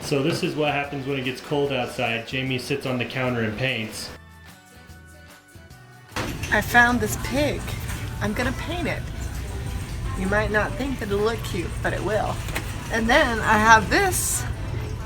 So this is what happens when it gets cold outside. Jami sits on the counter and paints. I found this pig. I'm gonna paint it. You might not think that it'll look cute, but it will. And then I have this,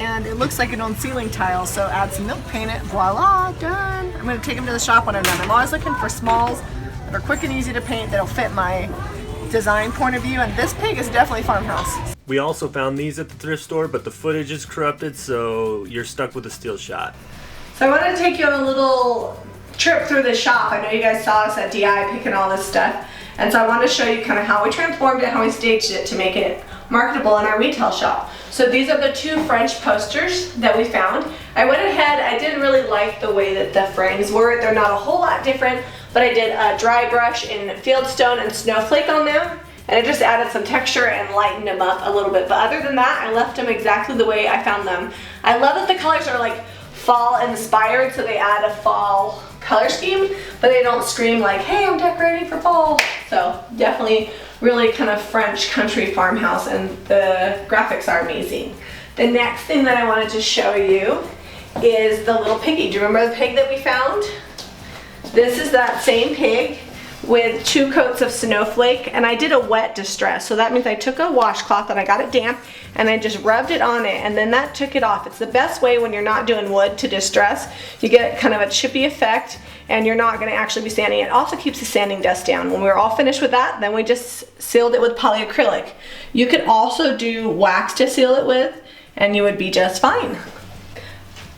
and it looks like an old ceiling tile, so add some milk, paint it, voila, done. I'm gonna take them to the shop when I'm done. I'm always looking for smalls that are quick and easy to paint that'll fit my design point of view, and this pig is definitely farmhouse. We also found these at the thrift store, but the footage is corrupted, so you're stuck with a still shot. So I wanted to take you on a little trip through the shop. I know you guys saw us at DI picking all this stuff, and so I wanted to show you kind of how we transformed it, how we staged it to make it marketable in our retail shop. So these are the two French posters that we found. I went ahead, I didn't really like the way that the frames were. They're not a whole lot different, but I did a dry brush in fieldstone and snowflake on them, and it just added some texture and lightened them up a little bit. But other than that, I left them exactly the way I found them. I love that the colors are like fall inspired, so they add a fall color scheme, but they don't scream like, hey, I'm decorating for fall. So definitely really kind of French country farmhouse, and the graphics are amazing. The next thing that I wanted to show you is the little piggy. Do you remember the pig that we found? This is that same pig with 2 coats of snowflake, and I did a wet distress. So that means I took a washcloth and I got it damp and I just rubbed it on it, and then that took it off. It's the best way when you're not doing wood to distress. You get kind of a chippy effect and you're not going to actually be sanding it. It also keeps the sanding dust down. When we were all finished with that, then we just sealed it with polyacrylic. You could also do wax to seal it with and you would be just fine.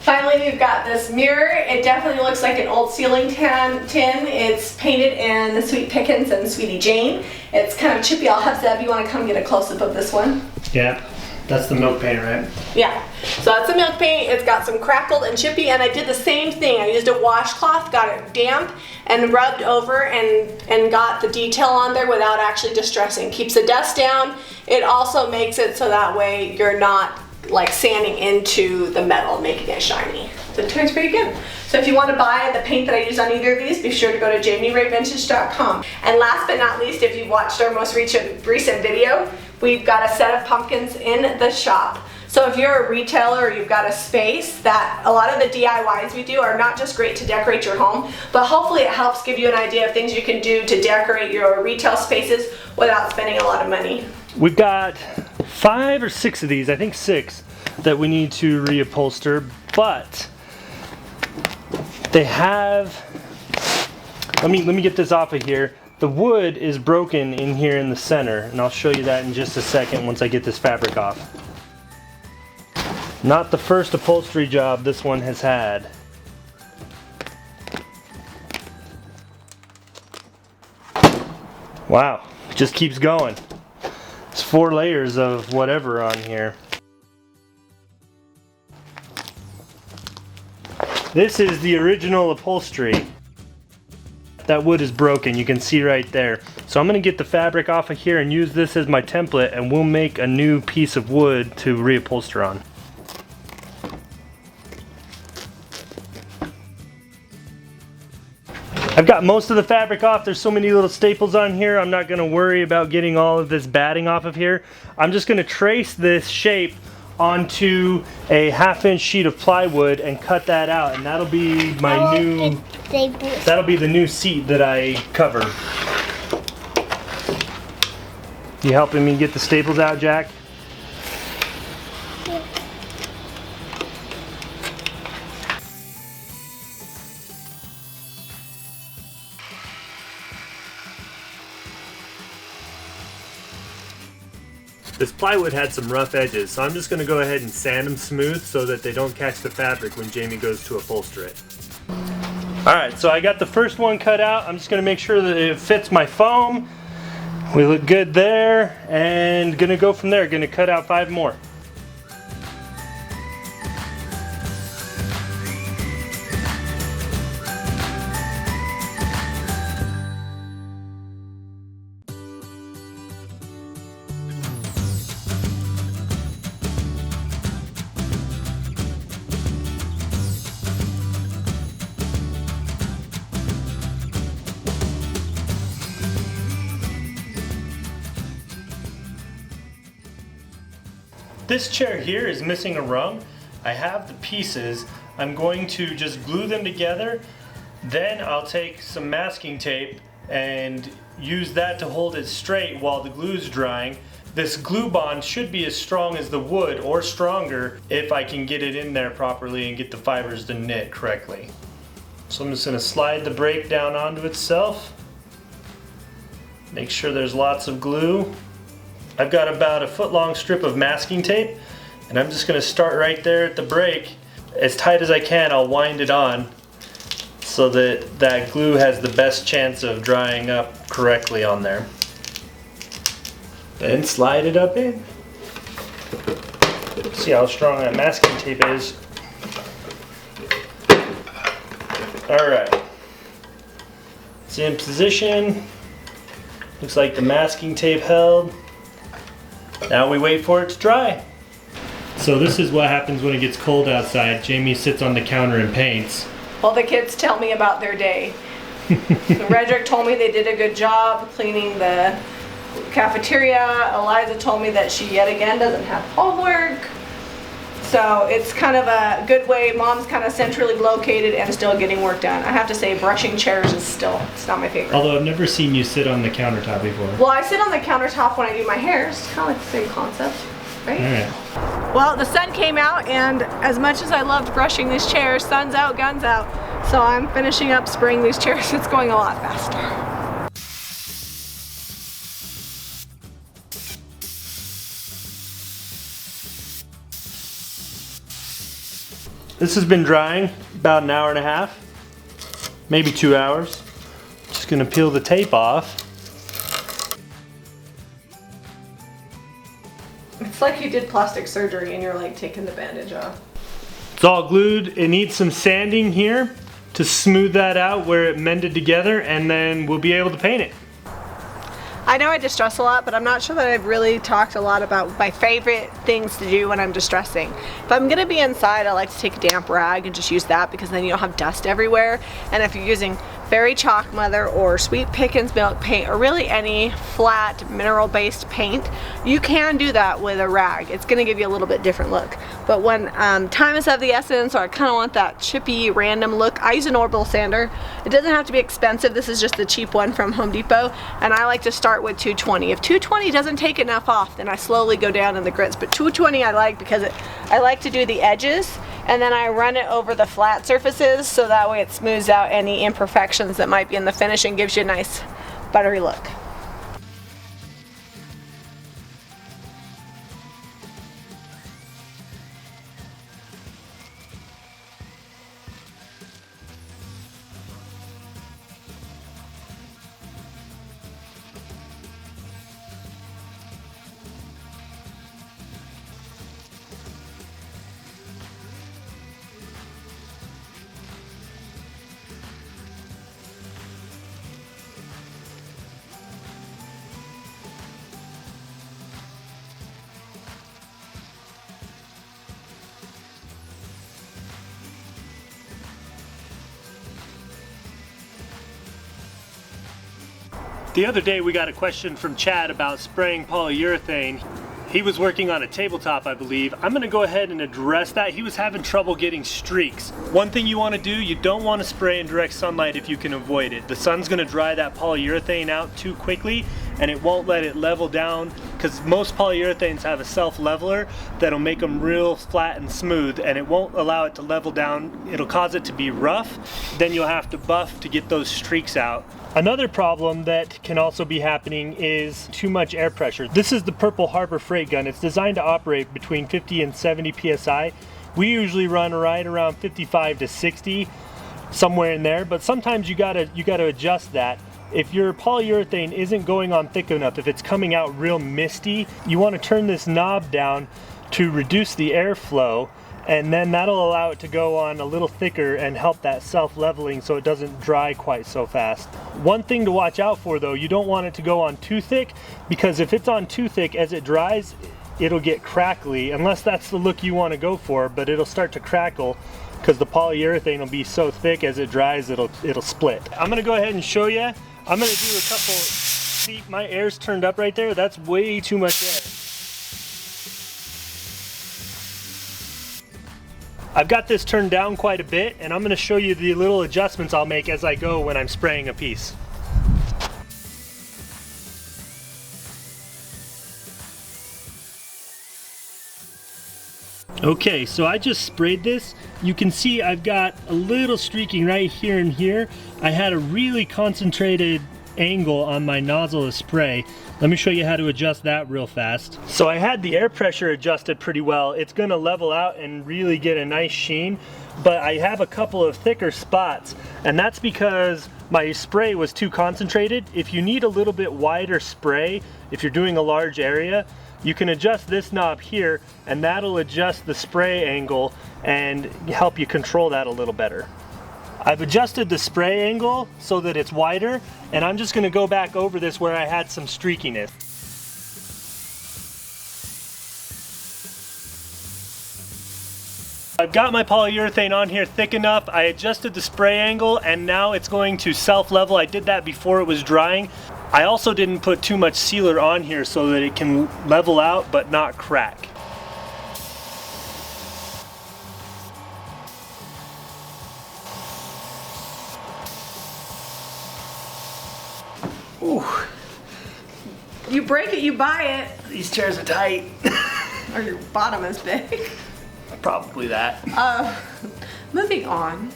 Finally, we've got this mirror. It definitely looks like an old ceiling tin. It's painted in the Sweet Pickins and Sweetie Jane. It's kind of chippy. I'll have Zeb, you want to come get a close-up of this one? Yeah, that's the milk paint, right? Yeah, so that's the milk paint. It's got some crackled and chippy, and I did the same thing. I used a washcloth, got it damp, and rubbed over and got the detail on there without actually distressing. Keeps the dust down. It also makes it so that way you're not like sanding into the metal, making it shiny. So it turns pretty good. So if you want to buy the paint that I use on either of these, be sure to go to JamiRayVintage.com. And last but not least, if you've watched our most recent video, we've got a set of pumpkins in the shop. So if you're a retailer or you've got a space, that a lot of the DIYs we do are not just great to decorate your home, but hopefully it helps give you an idea of things you can do to decorate your retail spaces without spending a lot of money. We've got 5 or 6 of these, I think 6, that we need to reupholster, but they have, let me get this off of here. The wood is broken in here in the center, and I'll show you that in just a second once I get this fabric off. Not the first upholstery job this one has had. Wow, it just keeps going. It's 4 layers of whatever on here. This is the original upholstery. That wood is broken, you can see right there. So I'm going to get the fabric off of here and use this as my template, and we'll make a new piece of wood to reupholster on. I've got most of the fabric off. There's so many little staples on here. I'm not going to worry about getting all of this batting off of here. I'm just going to trace this shape onto a 1/2-inch sheet of plywood and cut that out, and that'll be my that'll be the new seat that I cover. You helping me get the staples out, Jack? Yeah. This plywood had some rough edges, so I'm just going to go ahead and sand them smooth so that they don't catch the fabric when Jami goes to upholster it. Alright, so I got the first one cut out. I'm just going to make sure that it fits my foam. We look good there, and going to go from there. Going to cut out 5 more. This chair here is missing a rung. I have the pieces. I'm going to just glue them together. Then I'll take some masking tape and use that to hold it straight while the glue is drying. This glue bond should be as strong as the wood or stronger if I can get it in there properly and get the fibers to knit correctly. So I'm just going to slide the brake down onto itself. Make sure there's lots of glue. I've got about a foot-long strip of masking tape, and I'm just going to start right there at the brake. As tight as I can, I'll wind it on so that that glue has the best chance of drying up correctly on there. Then slide it up in. See how strong that masking tape is. Alright. It's in position. Looks like the masking tape held. Now we wait for it to dry. So this is what happens when it gets cold outside. Jamie sits on the counter and paints. Well, the kids tell me about their day. Redrick told me they did a good job cleaning the cafeteria. Eliza told me that she yet again doesn't have homework. So it's kind of a good way. Mom's kind of centrally located and still getting work done. I have to say brushing chairs is still, it's not my favorite. Although I've never seen you sit on the countertop before. Well, I sit on the countertop when I do my hair. It's kind of like the same concept, right? Alright. Well, the sun came out, and as much as I loved brushing these chairs, sun's out, guns out. So I'm finishing up spraying these chairs. It's going a lot faster. This has been drying about an hour and a half, maybe 2 hours. Just gonna peel the tape off. It's like you did plastic surgery and you're like taking the bandage off. It's all glued. It needs some sanding here to smooth that out where it mended together, and then we'll be able to paint it. I know I distress a lot, but I'm not sure that I've really talked a lot about my favorite things to do when I'm distressing. If I'm gonna be inside, I like to take a damp rag and just use that because then you don't have dust everywhere. And if you're using Berry Chalk Mother or Sweet Pickin's milk paint or really any flat mineral based paint, you can do that with a rag. It's gonna give you a little bit different look. But when time is of the essence, or I kind of want that chippy random look, I use an orbital sander. It doesn't have to be expensive. This is just the cheap one from Home Depot, and I like to start with 220. If 220 doesn't take enough off, then I slowly go down in the grits, but 220 I like because I like to do the edges, and then I run it over the flat surfaces so that way it smooths out any imperfections that might be in the finish and gives you a nice buttery look. The other day we got a question from Chad about spraying polyurethane. He was working on a tabletop, I believe. I'm gonna go ahead and address that. He was having trouble getting streaks. One thing you wanna do, you don't wanna spray in direct sunlight if you can avoid it. The sun's gonna dry that polyurethane out too quickly and it won't let it level down, because most polyurethanes have a self-leveler that'll make them real flat and smooth, and it won't allow it to level down. It'll cause it to be rough. Then you'll have to buff to get those streaks out. Another problem that can also be happening is too much air pressure. This is the Purple Harbor freight gun. It's designed to operate between 50 and 70 psi. We usually run right around 55 to 60, somewhere in there, but sometimes you gotta adjust that. If your polyurethane isn't going on thick enough, if it's coming out real misty, you want to turn this knob down to reduce the airflow, and then that'll allow it to go on a little thicker and help that self-leveling so it doesn't dry quite so fast. One thing to watch out for though, you don't want it to go on too thick, because if it's on too thick, as it dries, it'll get crackly, unless that's the look you want to go for, but it'll start to crackle because the polyurethane will be so thick as it dries, it'll split. I'm gonna go ahead and show you. I'm gonna do a couple, see my air's turned up right there, that's way too much air. I've got this turned down quite a bit, and I'm going to show you the little adjustments I'll make as I go when I'm spraying a piece. Okay, so I just sprayed this. You can see I've got a little streaking right here and here. I had a really concentrated angle on my nozzle of spray. Let me show you how to adjust that real fast. So I had the air pressure adjusted pretty well. It's gonna level out and really get a nice sheen, but I have a couple of thicker spots, and that's because my spray was too concentrated. If you need a little bit wider spray, if you're doing a large area, you can adjust this knob here, and that'll adjust the spray angle and help you control that a little better. I've adjusted the spray angle so that it's wider, and I'm just going to go back over this where I had some streakiness. I've got my polyurethane on here thick enough. I adjusted the spray angle, and now it's going to self-level. I did that before it was drying. I also didn't put too much sealer on here so that it can level out but not crack. Ooh. You break it, you buy it. These chairs are tight. Or your bottom is big. Probably that. Moving on.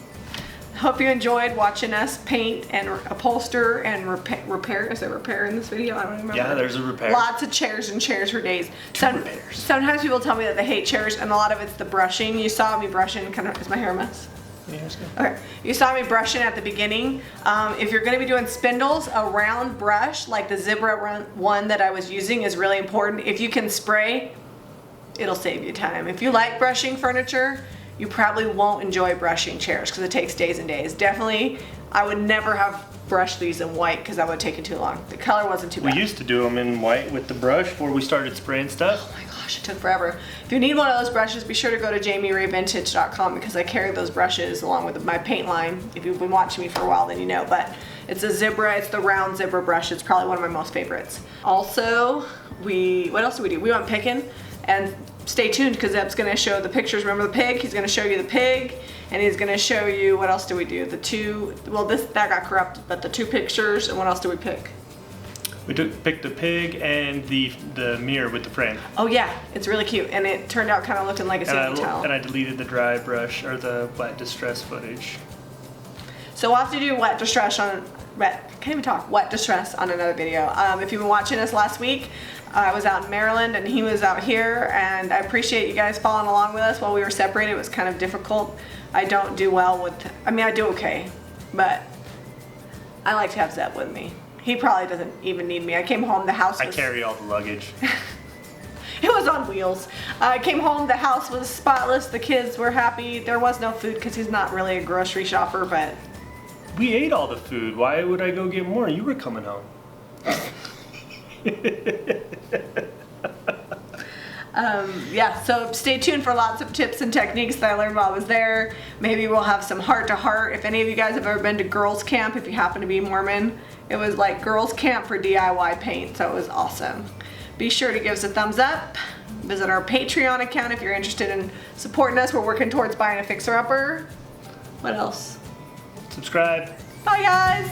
Hope you enjoyed watching us paint and upholster and repair. Is there repair in this video? I don't remember. Yeah, there's a repair. Lots of chairs and chairs for days. Repairs. Sometimes people tell me that they hate chairs, and a lot of it's the brushing. You saw me brushing. Is my hair a mess? Yeah, it's good. Okay, you saw me brushing at the beginning. If you're going to be doing spindles, a round brush like the Zebra one that I was using is really important. If you can spray, it'll save you time. If you like brushing furniture, you probably won't enjoy brushing chairs because it takes days and days. Definitely, I would never have brushed these in white because that would have taken too long. The color wasn't too bad. We used to do them in white with the brush before we started spraying stuff. Oh my gosh, it took forever. If you need one of those brushes, be sure to go to JamiRayVintage.com because I carry those brushes along with my paint line. If you've been watching me for a while, then you know. But it's a Zebra, it's the round Zebra brush. It's probably one of my most favorites. Also, what else do? We went Pickin, and stay tuned because Zeb's going to show the pictures. Remember the pig? He's going to show you the pig, and he's going to show you, what else do we do? The two, well, that got corrupted, but the two pictures, and what else do we pick? We picked the pig and the mirror with the frame. Oh yeah, it's really cute, and it turned out kind of looking like a ceiling tile. And I deleted the dry brush, or the wet distress footage. So we'll have to do wet distress on, wet distress on another video. If you've been watching us last week, I was out in Maryland and he was out here, and I appreciate you guys following along with us while we were separated. It was kind of difficult. I don't do well with, I mean, I do okay, but I like to have Zeb with me. He probably doesn't even need me. I came home, the house was... I carry all the luggage. It was on wheels. I came home, the house was spotless, the kids were happy. There was no food because he's not really a grocery shopper, but... We ate all the food. Why would I go get more? You were coming home. Yeah, so stay tuned for lots of tips and techniques that I learned while I was there. Maybe we'll have some heart-to-heart. If any of you guys have ever been to girls camp, if you happen to be Mormon, it was like girls camp for DIY paint, so it was awesome. Be sure to give us a thumbs up. Visit our Patreon account if you're interested in supporting us. We're working towards buying a fixer-upper. What else? Subscribe. Bye guys!